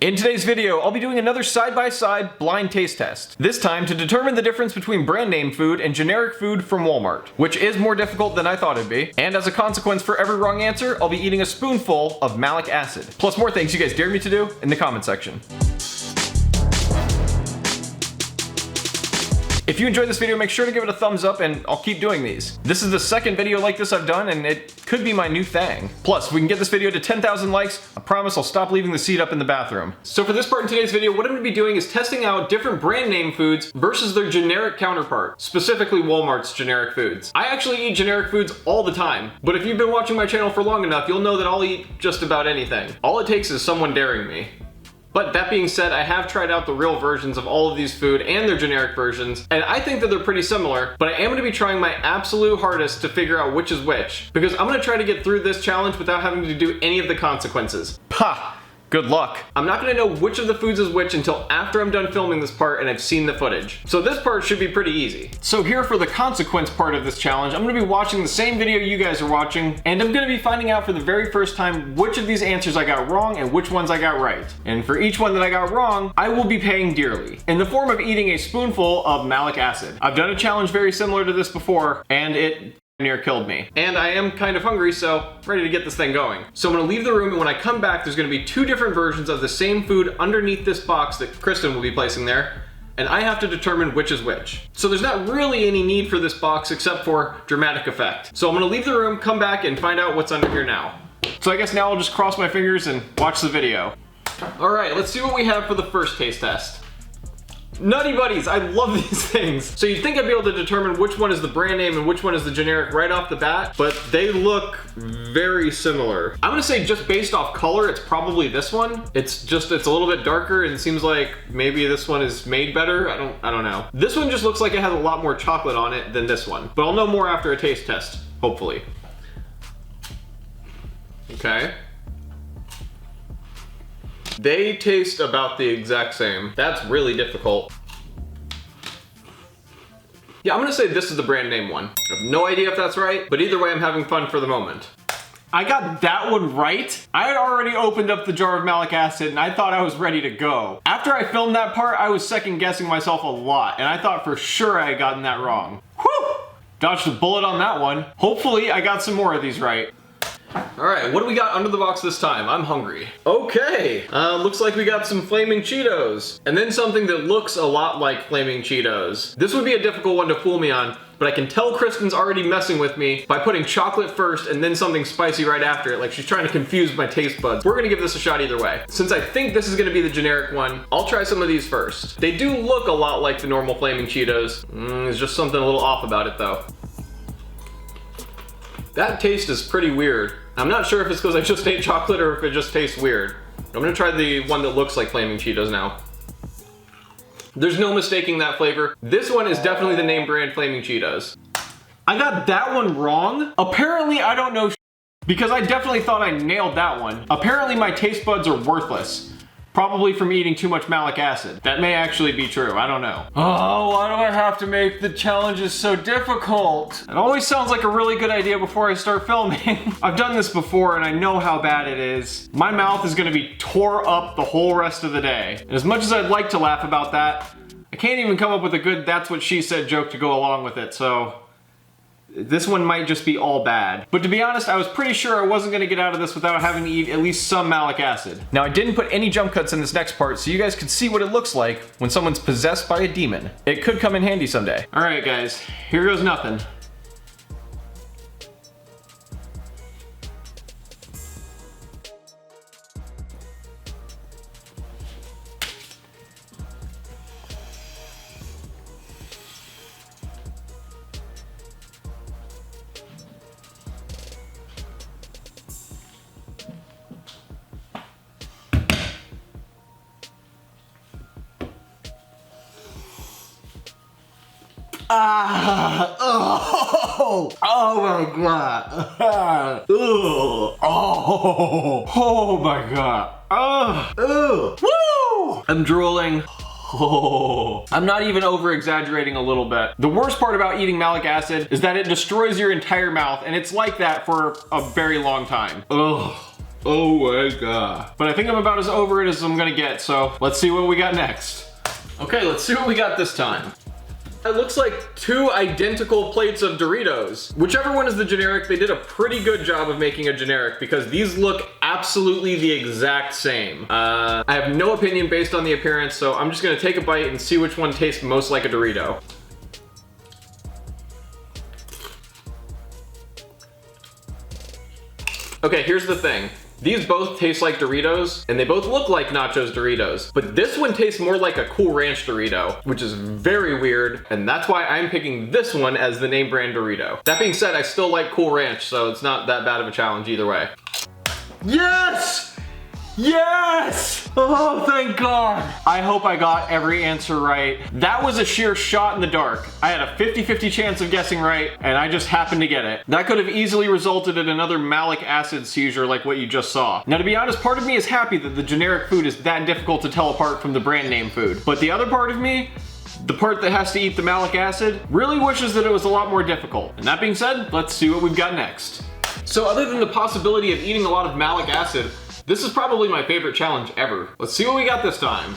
In today's video, I'll be doing another side-by-side blind taste test. This time to determine the difference between brand name food and generic food from Walmart, which is more difficult than I thought it'd be. And as a consequence for every wrong answer, I'll be eating a spoonful of malic acid. Plus more things you guys dare me to do in the comment section. If you enjoyed this video, make sure to give it a thumbs up and I'll keep doing these. This is the second video like this I've done and it could be my new thing. Plus, if we can get this video to 10,000 likes, I promise I'll stop leaving the seat up in the bathroom. So for this part in today's video, what I'm gonna be doing is testing out different brand name foods versus their generic counterpart, specifically Walmart's generic foods. I actually eat generic foods all the time, but if you've been watching my channel for long enough, you'll know that I'll eat just about anything. All it takes is someone daring me. But that being said, I have tried out the real versions of all of these food and their generic versions, and I think that they're pretty similar, but I am gonna be trying my absolute hardest to figure out which is which, because I'm gonna try to get through this challenge without having to do any of the consequences. Ha! Good luck. I'm not gonna know which of the foods is which until after I'm done filming this part and I've seen the footage. So this part should be pretty easy. So here for the consequence part of this challenge, I'm gonna be watching the same video you guys are watching, and I'm gonna be finding out for the very first time which of these answers I got wrong and which ones I got right. And for each one that I got wrong, I will be paying dearly, in the form of eating a spoonful of malic acid. I've done a challenge very similar to this before, and it near killed me. And I am kind of hungry, so ready to get this thing going. So I'm gonna leave the room, and when I come back, there's gonna be two different versions of the same food underneath this box that Kristen will be placing there, and I have to determine which is which. So there's not really any need for this box except for dramatic effect. So I'm gonna leave the room, come back, and find out what's under here now. So I guess now I'll just cross my fingers and watch the video. All right, let's see what we have for the first taste test. Nutty Buddies, I love these things. So you'd think I'd be able to determine which one is the brand name and which one is the generic right off the bat, but they look very similar. I'm gonna say just based off color, it's probably this one. It's a little bit darker and it seems like maybe this one is made better. I don't know. This one just looks like it has a lot more chocolate on it than this one, but I'll know more after a taste test, hopefully. Okay. They taste about the exact same. That's really difficult. Yeah, I'm gonna say this is the brand name one. I have no idea if that's right, but either way, I'm having fun for the moment. I got that one right. I had already opened up the jar of malic acid and I thought I was ready to go. After I filmed that part, I was second guessing myself a lot and I thought for sure I had gotten that wrong. Whew! Dodged a bullet on that one. Hopefully I got some more of these right. All right, what do we got under the box this time? I'm hungry. Okay, looks like we got some Flaming Cheetos. And then something that looks a lot like Flaming Cheetos. This would be a difficult one to fool me on, but I can tell Kristen's already messing with me by putting chocolate first and then something spicy right after it, like she's trying to confuse my taste buds. We're gonna give this a shot either way. Since I think this is gonna be the generic one, I'll try some of these first. They do look a lot like the normal Flaming Cheetos. There's just something a little off about it though. That taste is pretty weird. I'm not sure if it's because I just ate chocolate or if it just tastes weird. I'm gonna try the one that looks like Flaming Cheetos now. There's no mistaking that flavor. This one is definitely the name brand Flaming Cheetos. I got that one wrong. Apparently I don't know because I definitely thought I nailed that one. Apparently my taste buds are worthless. Probably from eating too much malic acid. That may actually be true, I don't know. Oh, why do I have to make the challenges so difficult? It always sounds like a really good idea before I start filming. I've done this before and I know how bad it is. My mouth is gonna be tore up the whole rest of the day. And as much as I'd like to laugh about that, I can't even come up with a good that's what she said joke to go along with it, so this one might just be all bad. But to be honest, I was pretty sure I wasn't gonna get out of this without having to eat at least some malic acid. Now I didn't put any jump cuts in this next part so you guys could see what it looks like when someone's possessed by a demon. It could come in handy someday. All right guys, here goes nothing. Oh my god. Oh my god. Woo! I'm drooling. I'm not even over exaggerating a little bit. The worst part about eating malic acid is that it destroys your entire mouth, and it's like that for a very long time. Ugh. Oh my god. But I think I'm about as over it as I'm gonna get, so let's see what we got next. Okay, let's see what we got this time. It looks like 2 identical plates of Doritos. Whichever one is the generic, they did a pretty good job of making a generic because these look absolutely the exact same. I have no opinion based on the appearance, so I'm just gonna take a bite and see which one tastes most like a Dorito. Okay, here's the thing. These both taste like Doritos, and they both look like Nachos Doritos, but this one tastes more like a Cool Ranch Dorito, which is very weird, and that's why I'm picking this one as the name brand Dorito. That being said, I still like Cool Ranch, so it's not that bad of a challenge either way. Yes! Yes! Oh, thank God. I hope I got every answer right. That was a sheer shot in the dark. I had a 50-50 chance of guessing right, and I just happened to get it. That could have easily resulted in another malic acid seizure like what you just saw. Now, to be honest, part of me is happy that the generic food is that difficult to tell apart from the brand name food. But the other part of me, the part that has to eat the malic acid, really wishes that it was a lot more difficult. And that being said, let's see what we've got next. So other than the possibility of eating a lot of malic acid, this is probably my favorite challenge ever. Let's see what we got this time.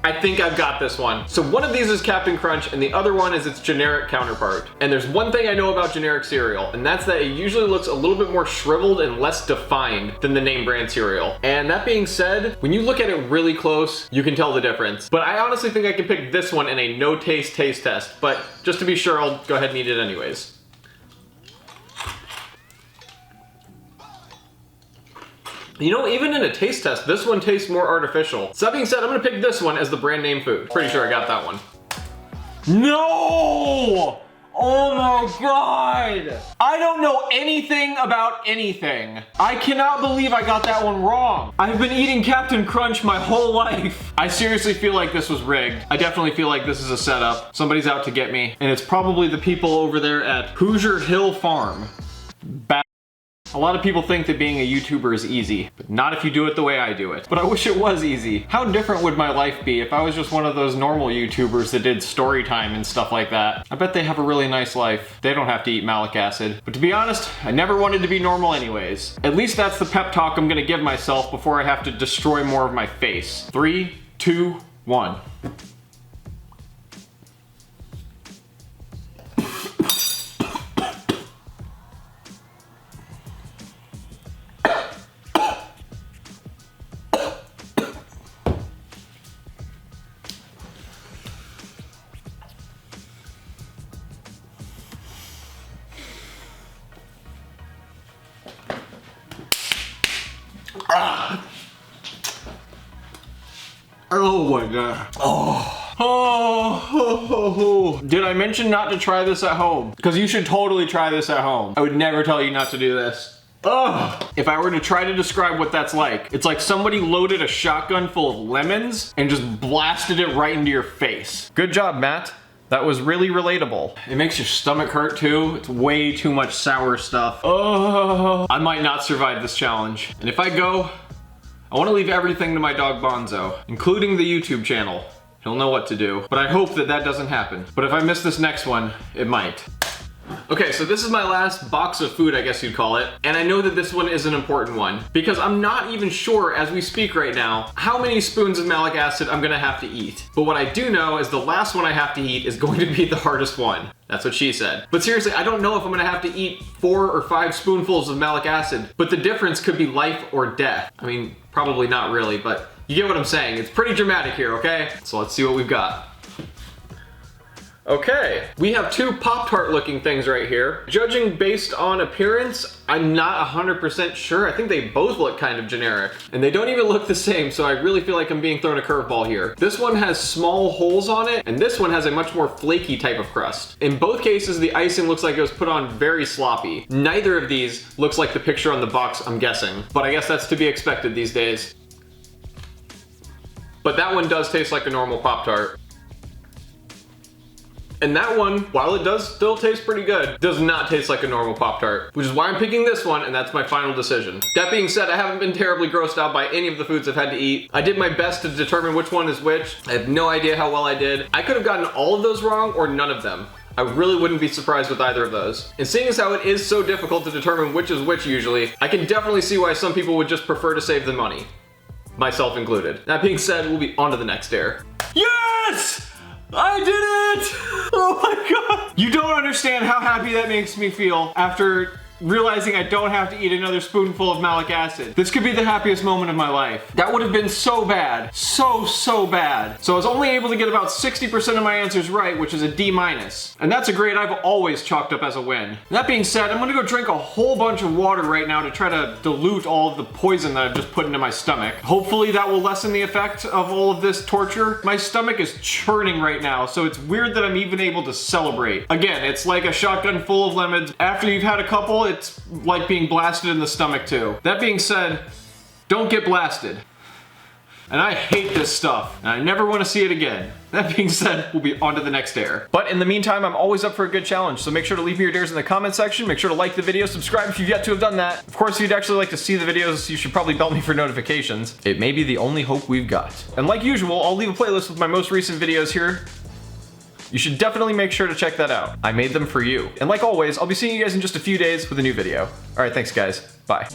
I think I've got this one. So one of these is Captain Crunch and the other one is its generic counterpart. And there's one thing I know about generic cereal, and that's that it usually looks a little bit more shriveled and less defined than the name brand cereal. And that being said, when you look at it really close, you can tell the difference. But I honestly think I can pick this one in a no taste taste test. But just to be sure, I'll go ahead and eat it anyways. You know, even in a taste test, this one tastes more artificial. So that being said, I'm gonna pick this one as the brand name food. Pretty sure I got that one. No! Oh my God! I don't know anything about anything. I cannot believe I got that one wrong. I've been eating Captain Crunch my whole life. I seriously feel like this was rigged. I definitely feel like this is a setup. Somebody's out to get me. And it's probably the people over there at Hoosier Hill Farm. A lot of people think that being a YouTuber is easy, but not if you do it the way I do it. But I wish it was easy. How different would my life be if I was just one of those normal YouTubers that did story time and stuff like that? I bet they have a really nice life. They don't have to eat malic acid. But to be honest, I never wanted to be normal anyways. At least that's the pep talk I'm gonna give myself before I have to destroy more of my face. 3, 2, 1. Oh my God. Oh. Did I mention not to try this at home? Because you should totally try this at home. I would never tell you not to do this. If I were to try to describe what that's like, it's like somebody loaded a shotgun full of lemons and just blasted it right into your face. Good job, Matt. That was really relatable. It makes your stomach hurt too. It's way too much sour stuff. I might not survive this challenge. And if I go, I want to leave everything to my dog Bonzo, including the YouTube channel. He'll know what to do. But I hope that that doesn't happen. But if I miss this next one, it might. Okay, so this is my last box of food, I guess you'd call it. And I know that this one is an important one because I'm not even sure as we speak right now how many spoons of malic acid I'm gonna have to eat. But what I do know is the last one I have to eat is going to be the hardest one. That's what she said. But seriously, I don't know if I'm gonna have to eat 4 or 5 spoonfuls of malic acid, but the difference could be life or death. I mean, probably not really, but you get what I'm saying. It's pretty dramatic here, okay? So let's see what we've got. Okay, we have 2 Pop-Tart looking things right here. Judging based on appearance, I'm not 100% sure. I think they both look kind of generic. And they don't even look the same, so I really feel like I'm being thrown a curveball here. This one has small holes on it, and this one has a much more flaky type of crust. In both cases, the icing looks like it was put on very sloppy. Neither of these looks like the picture on the box, I'm guessing. But I guess that's to be expected these days. But that one does taste like a normal Pop-Tart. And that one, while it does still taste pretty good, does not taste like a normal Pop-Tart, which is why I'm picking this one, and that's my final decision. That being said, I haven't been terribly grossed out by any of the foods I've had to eat. I did my best to determine which one is which. I have no idea how well I did. I could have gotten all of those wrong or none of them. I really wouldn't be surprised with either of those. And seeing as how it is so difficult to determine which is which usually, I can definitely see why some people would just prefer to save the money. Myself included. That being said, we'll be on to the next dare. Yes! I did it! Oh my god! You don't understand how happy that makes me feel after realizing I don't have to eat another spoonful of malic acid. This could be the happiest moment of my life. That would have been so bad. So bad. So I was only able to get about 60% of my answers right, which is a D-. And that's a grade I've always chalked up as a win. That being said, I'm gonna go drink a whole bunch of water right now to try to dilute all of the poison that I've just put into my stomach. Hopefully that will lessen the effect of all of this torture. My stomach is churning right now, so it's weird that I'm even able to celebrate. Again, it's like a shotgun full of lemons. After you've had a couple, it's like being blasted in the stomach too. That being said, don't get blasted. And I hate this stuff, and I never want to see it again. That being said, we'll be on to the next dare. But in the meantime, I'm always up for a good challenge, so make sure to leave me your dares in the comment section, make sure to like the video, subscribe if you've yet to have done that. Of course, if you'd actually like to see the videos, you should probably bell me for notifications. It may be the only hope we've got. And like usual, I'll leave a playlist with my most recent videos here. You should definitely make sure to check that out. I made them for you. And like always, I'll be seeing you guys in just a few days with a new video. Alright, thanks guys. Bye.